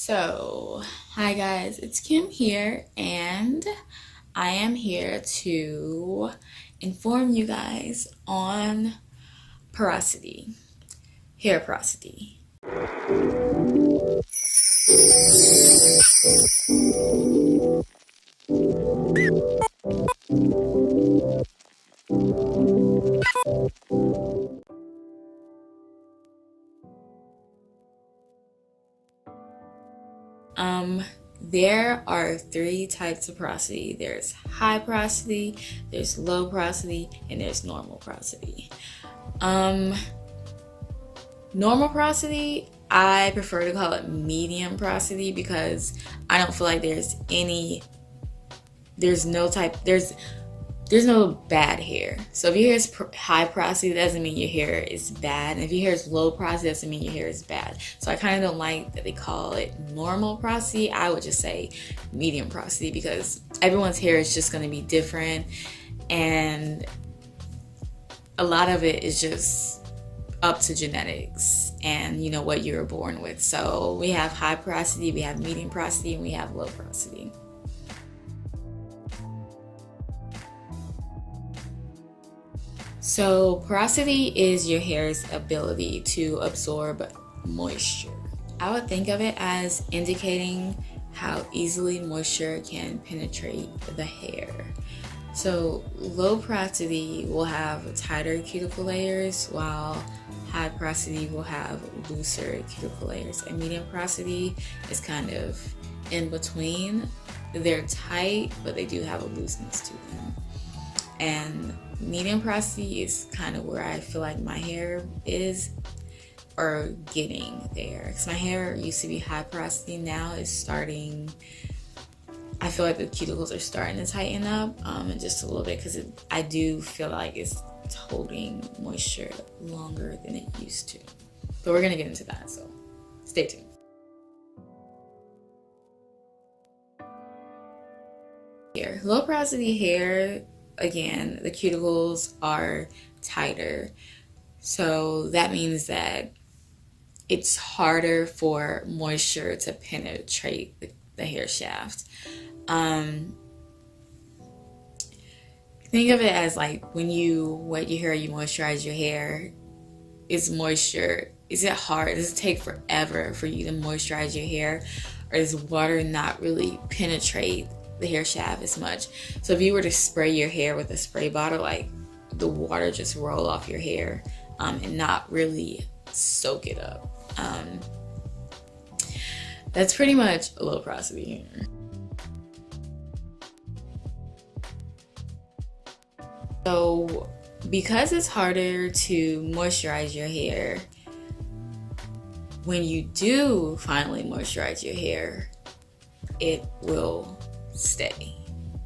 So, hi guys, it's Kim here, and I am here to inform you guys on porosity, hair porosity. There are three types of porosity. There's high porosity, there's low porosity, and there's normal porosity. Normal porosity, I prefer to call it medium porosity because I don't feel like there's no bad hair. So if your hair is high porosity, that doesn't mean your hair is bad. And if your hair is low porosity, that doesn't mean your hair is bad. So I kind of don't like that they call it normal porosity. I would just say medium porosity because everyone's hair is just going to be different. And a lot of it is just up to genetics and what you were born with. So we have high porosity, we have medium porosity, and we have low porosity. So porosity is your hair's ability to absorb moisture. I would think of it as indicating how easily moisture can penetrate the hair. So low porosity will have tighter cuticle layers, while high porosity will have looser cuticle layers. And medium porosity is kind of in between. They're tight, but they do have a looseness to them. And medium porosity is kind of where I feel like my hair is, or getting there. Because my hair used to be high porosity, now it's starting, I feel like the cuticles are starting to tighten up and just a little bit, because I do feel like it's holding moisture longer than it used to. But we're gonna get into that, so stay tuned. Here, low porosity hair, again, the cuticles are tighter. So that means that it's harder for moisture to penetrate the hair shaft. Think of it as like when you wet your hair, you moisturize your hair. Is it hard? Does it take forever for you to moisturize your hair? Or does water not really penetrate the hair shaft as much? So if you were to spray your hair with a spray bottle, like the water just roll off your hair and not really soak it up. That's pretty much a low porosity hair. So because it's harder to moisturize your hair, when you do finally moisturize your hair, it will stay.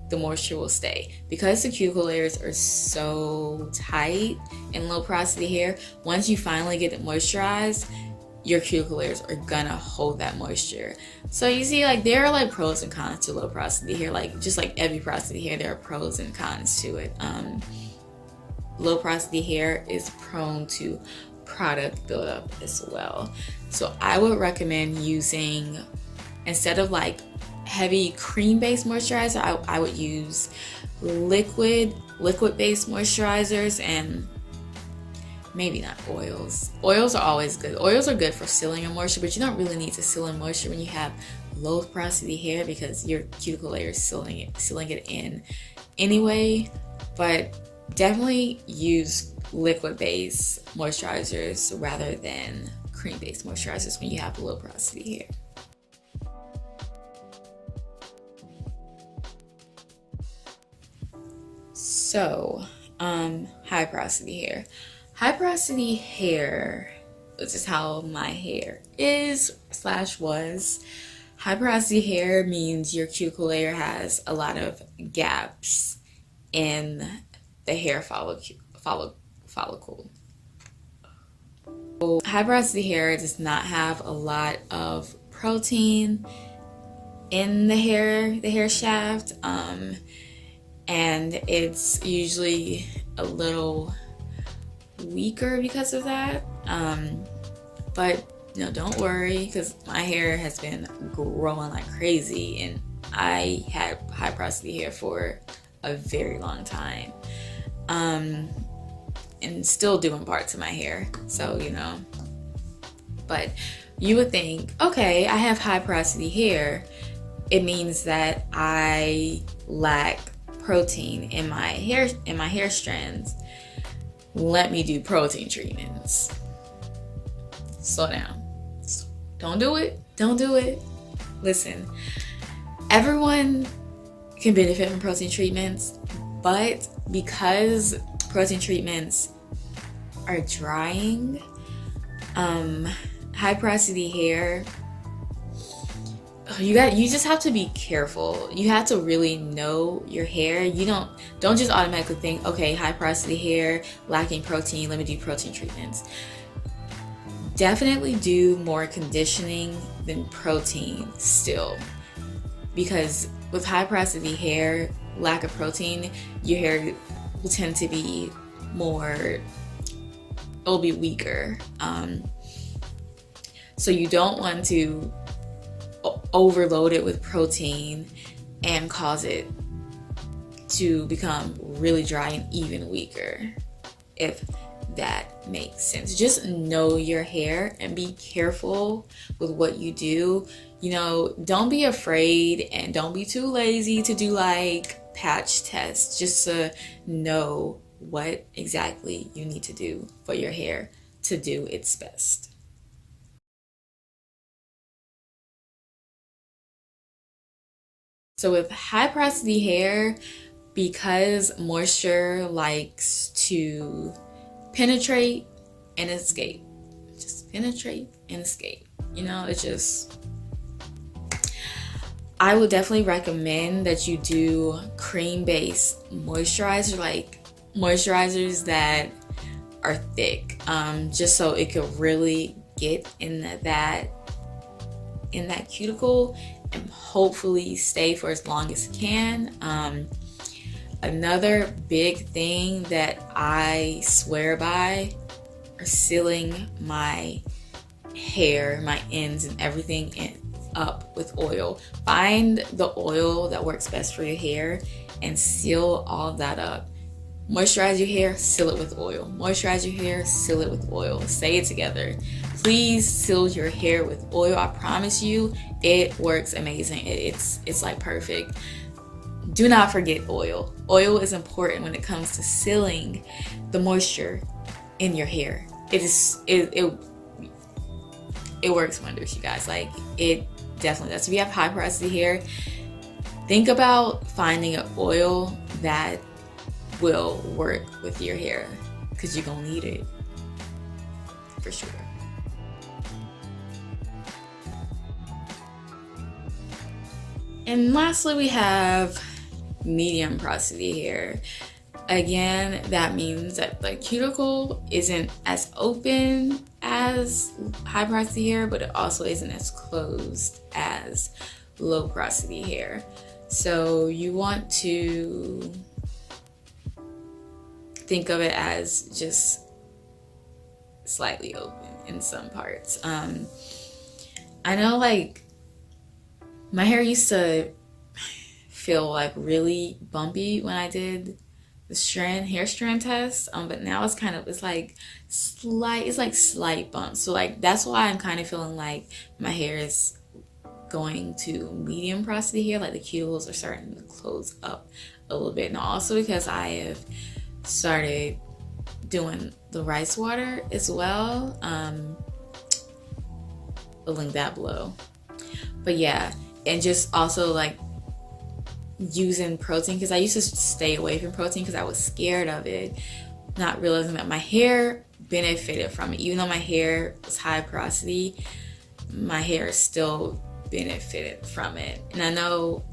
The moisture will stay. Because the cuticle layers are so tight in low porosity hair, once you finally get it moisturized, your cuticle layers are gonna hold that moisture. So you see, like, there are like pros and cons to low porosity hair. Like, just like every porosity hair, there are pros and cons to it. Low porosity hair is prone to product buildup as well. So I would recommend using, instead of like heavy cream-based moisturizer, I would use liquid-based moisturizers, and maybe not oils. Oils are always good. Oils are good for sealing in moisture, but you don't really need to seal in moisture when you have low porosity hair because your cuticle layer is sealing it in anyway. But definitely use liquid-based moisturizers rather than cream-based moisturizers when you have low porosity hair. So, high porosity hair. High porosity hair, this is how my hair is/was. High porosity hair means your cuticle layer has a lot of gaps in the hair follicle. So, high porosity hair does not have a lot of protein in the hair shaft. And it's usually a little weaker because of that. But Now don't worry, because my hair has been growing like crazy, and I had high porosity hair for a very long time, and still doing parts of my hair, so you know. But you would think, okay, I have high porosity hair, it means that I lack protein in my hair strands. Let me do protein treatments. Slow down. Don't do it. Don't do it. Listen, everyone can benefit from protein treatments, but because protein treatments are drying, high porosity hair, you just have to be careful. You have to really know your hair. You don't just automatically think, okay, high porosity hair, lacking protein, let me do protein treatments. Definitely do more conditioning than protein still, because with high porosity hair, lack of protein, your hair will tend to be it'll be weaker. So you don't want to overload it with protein and cause it to become really dry and even weaker, if that makes sense. Just know your hair and be careful with what you do. You know, don't be afraid and don't be too lazy to do like patch tests, just to know what exactly you need to do for your hair to do its best. So with high porosity hair, because moisture likes to penetrate and escape, just penetrate and escape, you know, it's just, I would definitely recommend that you do cream-based moisturizer, like moisturizers that are thick, just so it could really get in that cuticle and hopefully stay for as long as it can. Another big thing that I swear by are sealing my hair, my ends and everything up with oil. Find the oil that works best for your hair and seal all that up. Moisturize your hair, seal it with oil. Moisturize your hair, seal it with oil. Say it together. Please seal your hair with oil. I promise you, it works amazing. It's like perfect. Do not forget oil. Oil is important when it comes to sealing the moisture in your hair. It works wonders, you guys. Like, it definitely does. If you have high porosity hair, think about finding an oil that will work with your hair, because you're gonna need it for sure. And lastly, we have medium porosity hair. Again, that means that the cuticle isn't as open as high porosity hair, but it also isn't as closed as low porosity hair. So you want to think of it as just slightly open in some parts. I know, like, my hair used to feel like really bumpy when I did the hair strand test, but now it's like slight bumps. So like that's why I'm kind of feeling like my hair is going to medium porosity hair, like the cuticles are starting to close up a little bit. And also because I have started doing the rice water as well. I'll link that below. But yeah, and just also like using protein, because I used to stay away from protein because I was scared of it, not realizing that my hair benefited from it. Even though my hair was high porosity, my hair still benefited from it. And I know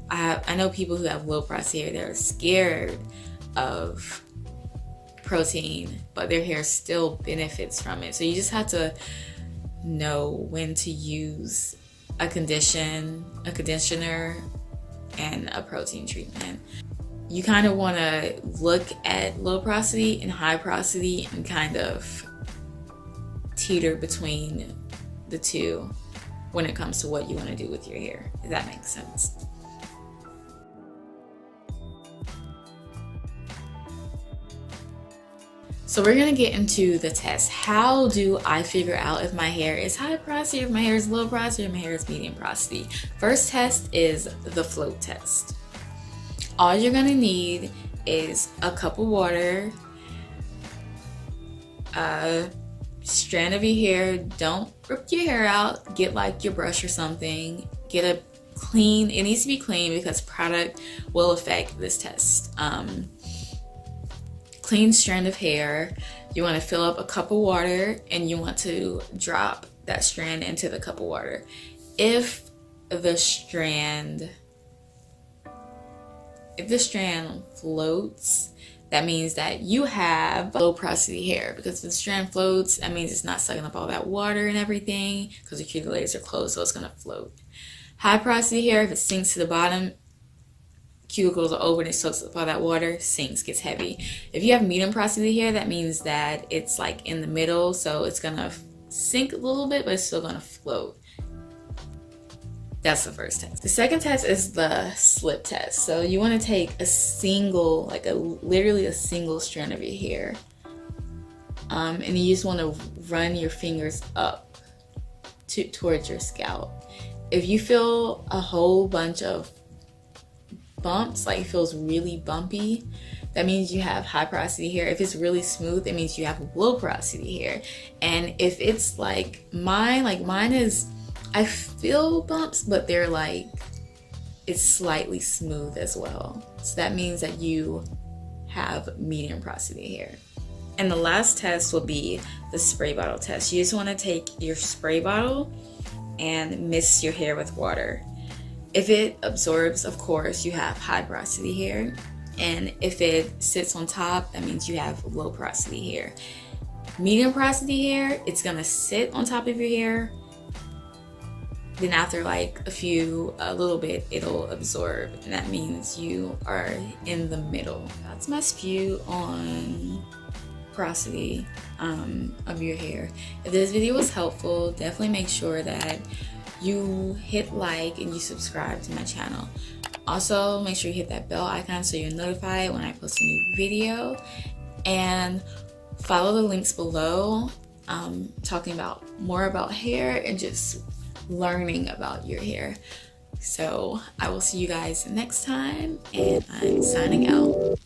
people who have low porosity hair, they're scared of protein, but their hair still benefits from it. So you just have to know when to use a conditioner and a protein treatment. You kind of want to look at low porosity and high porosity and kind of teeter between the two when it comes to what you want to do with your hair, if that makes sense. So we're gonna get into the test. How do I figure out if my hair is high porosity, if my hair is low porosity, or if my hair is medium porosity? First test is the float test. All you're gonna need is a cup of water, a strand of your hair. Don't rip your hair out. Get like your brush or something. Get a clean, it needs to be clean because product will affect this test. Clean strand of hair. You want to fill up a cup of water and you want to drop that strand into the cup of water. If the strand floats, that means that you have low porosity hair, because if the strand floats, that means it's not sucking up all that water and everything because the cuticle are closed, so it's going to float. High porosity hair, if it sinks to the bottom, cuticles are open, it soaks up all that water, sinks, gets heavy. If you have medium porosity hair, that means that it's like in the middle, so it's gonna sink a little bit, but it's still gonna float. That's the first test. The second test is the slip test. So you want to take a single, like literally a single strand of your hair, and you just want to run your fingers up towards your scalp. If you feel a whole bunch of bumps, like it feels really bumpy, that means you have high porosity hair. If it's really smooth, it means you have low porosity hair. And if it's like mine is, I feel bumps, but they're like, it's slightly smooth as well. So that means that you have medium porosity hair. And the last test will be the spray bottle test. You just want to take your spray bottle and mist your hair with water. If it absorbs, of course, you have high porosity hair. And if it sits on top, that means you have low porosity hair. Medium porosity hair, it's gonna sit on top of your hair. Then after like a little bit, it'll absorb. And that means you are in the middle. That's my spew on porosity of your hair. If this video was helpful, definitely make sure that you hit like and you subscribe to my channel. Also, make sure you hit that bell icon so you're notified when I post a new video, and follow the links below, talking about more about hair and just learning about your hair. So I will see you guys next time, and I'm signing out.